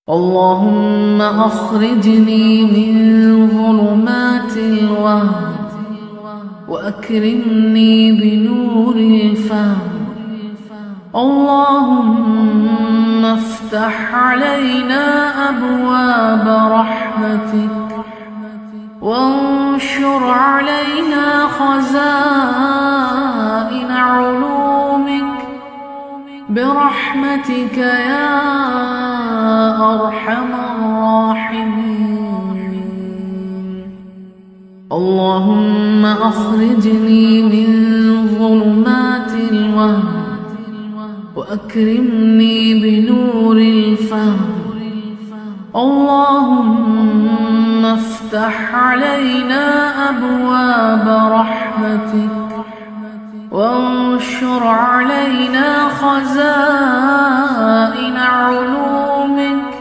اللهم أخرجني من ظلمات الوهم وأكرمني بنور الفهم. اللهم افتح علينا أبواب رحمتك وانشر علينا خزائن علومك برحمتك يا أرحم الراحمين. اللهم أخرجني من ظلمات الوهم وأكرمني بنور الفهم. اللهم افتح علينا أبواب رحمتك وانشر علينا خزائن علومك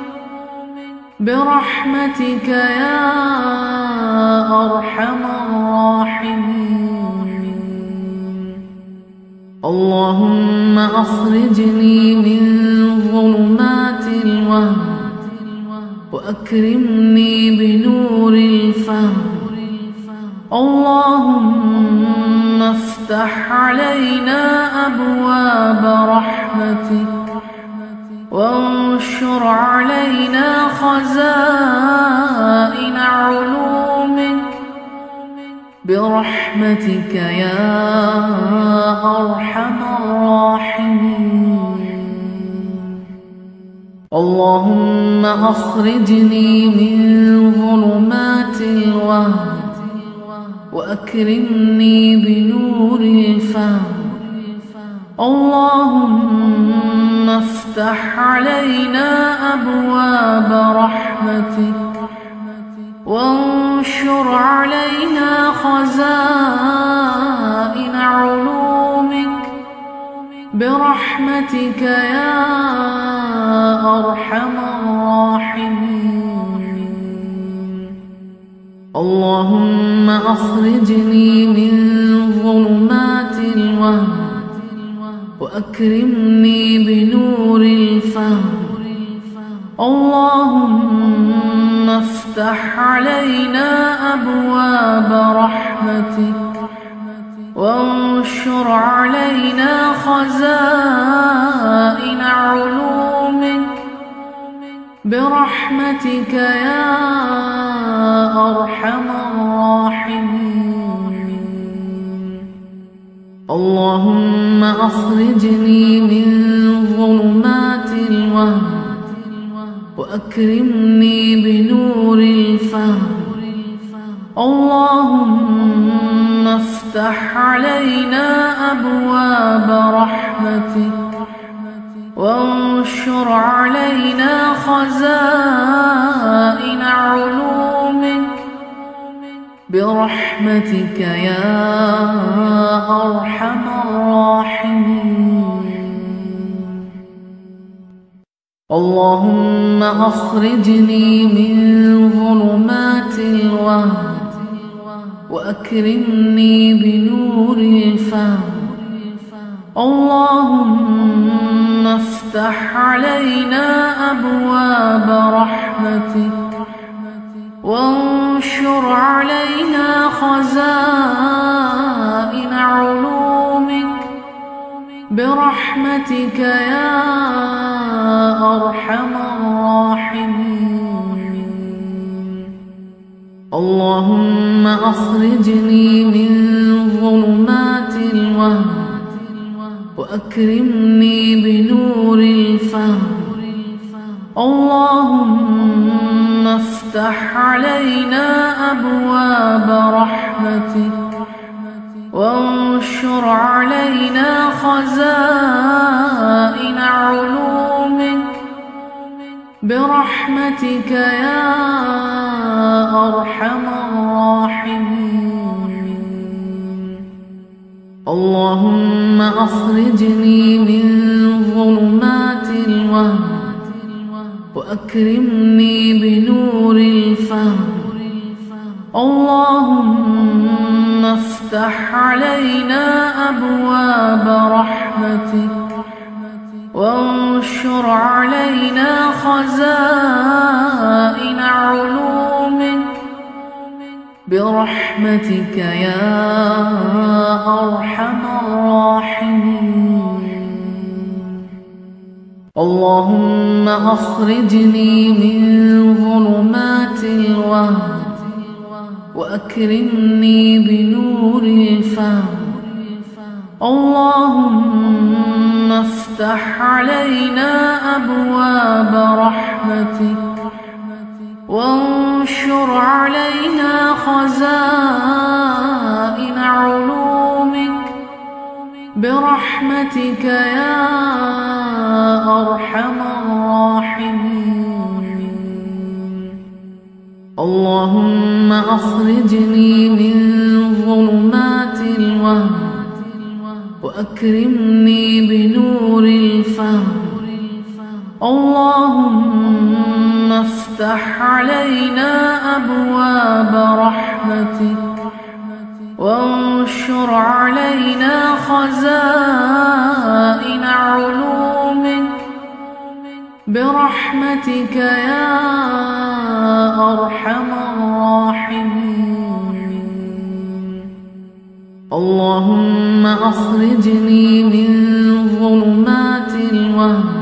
برحمتك يا أرحم الراحمين. اللهم أخرجني من ظلمات الوهم وأكرمني بنور الفهم. اللهم افتح علينا أبواب رحمتك وانشر علينا خزائن علومك برحمتك يا أرحم الراحمين. اللهم أخرجني من ظلمات الوهم وأكرمني بنور الفهم. اللهم افتح علينا أبواب رحمتك وانشر علينا خزائن علومك برحمتك يا أرحم الراحمين. اللهم أخرجني من ظلمات الوهم وأكرمني بنور الفهم. اللهم افتح علينا أبواب رحمتك وانشر علينا خزائن علومك برحمتك يا أرحم الراحمين. اللهم أخرجني من ظلمات الوهم وأكرمني بنور الفهم. اللهم افتح علينا أبواب رحمتك وانشر علينا خزائن علومك برحمتك يا أرحم الراحمين. اللهم أخرجني من ظلمات الوهم وأكرمني بنور الفهم. اللهم افتح علينا أبواب رحمتك وانشر علينا خزائن علومك برحمتك يا أرحم الراحمين. اللهم أخرجني من ظلمات الوهم وأكرمني بنور الفهم. اللهم افتح علينا أبواب رحمتك وانشر علينا خزائن علومك برحمتك يا أرحم الراحمين. اللهم أخرجني من ظلمات الوهم وأكرمني بنور الفهم. اللهم افتح علينا أبواب رحمتك وانشر علينا خزائن برحمتك يا أرحم الراحمين. اللهم أخرجني من ظلمات الوهم وأكرمني بنور الفهم. اللهم افتح علينا أبواب رحمتك وانشر علينا خزائن علومك برحمتك يا أرحم الراحمين. اللهم أخرجني من ظلمات الوهم وأكرمني بنور الفهم. اللهم افتح علينا أبواب رحمتك وانشر علينا خزائن علومك برحمتك يا أرحم الراحمين. اللهم أخرجني من ظلمات الوهم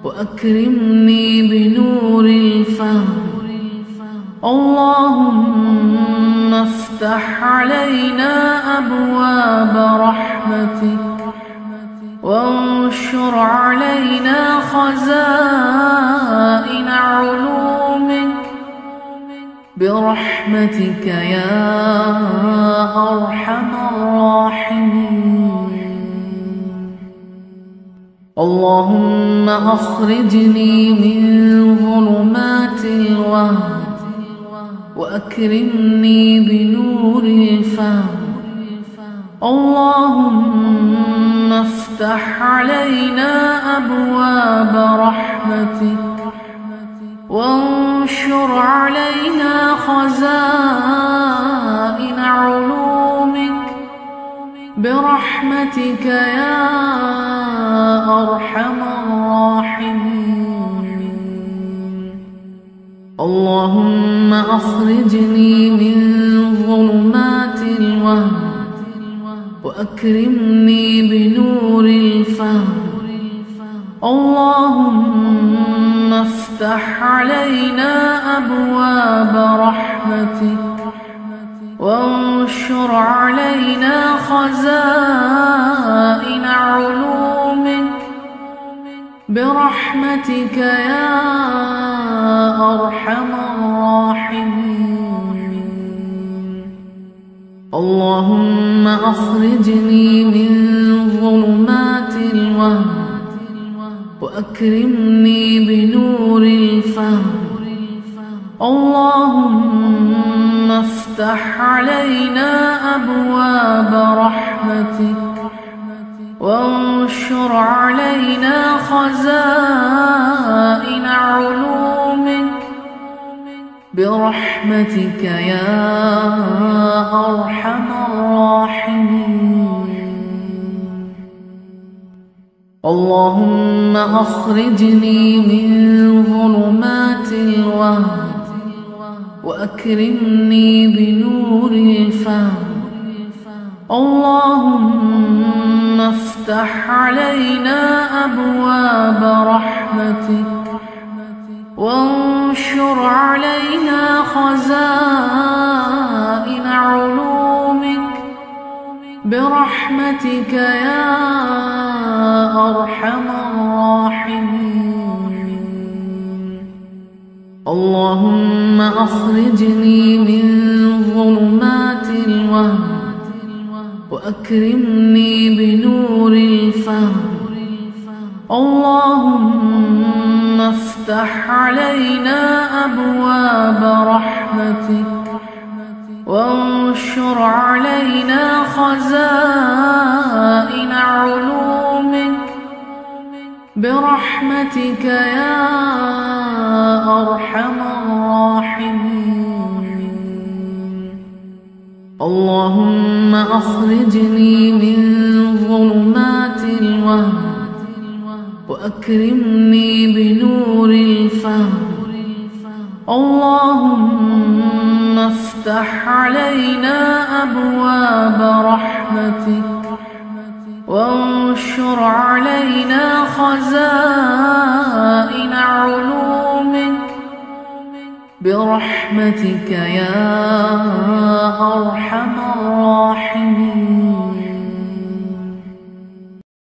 وأكرمني بنور الفهم. اللهم افتح علينا أبواب رحمتك وانشر علينا خزائن علومك برحمتك يا أرحم الراحمين. اللهم أخرجني من ظلمات الوهم وأكرمني بنور الفهم. اللهم افتح علينا أبواب رحمتك وانشر علينا خزائن علومك برحمتك يا أرحم الراحمين. اللهم أخرجني من ظلمات الوهم وأكرمني بنور الفهم. اللهم افتح علينا أبواب رحمتك وانشر علينا خزائن علومك برحمتك يا أرحم الراحمين. اللهم أخرجني من ظلمات الوهم وأكرمني بنور الفهم. اللهم افتح علينا أبواب رحمتك وانشر علينا خزائن علومك برحمتك يا أرحم الراحمين. اللهم أخرجني من ظلمات الوهم وأكرمني بنور الفهم. اللهم افتح علينا أبواب رحمتك وانشر علينا خزائن علومك برحمتك يا أرحم الراحمين. اللهم أخرجني من ظلمات الوهم وأكرمني بنور الفهم. اللهم افتح علينا أبواب رحمتك وانشر علينا خزائن علومك برحمتك يا أرحم الراحمين. اللهم أخرجني من ظلمات الوهم وأكرمني بنور الفهم. اللهم افتح وافتح علينا أبواب رحمتك وانشر علينا خزائن علومك برحمتك يا أرحم الراحمين.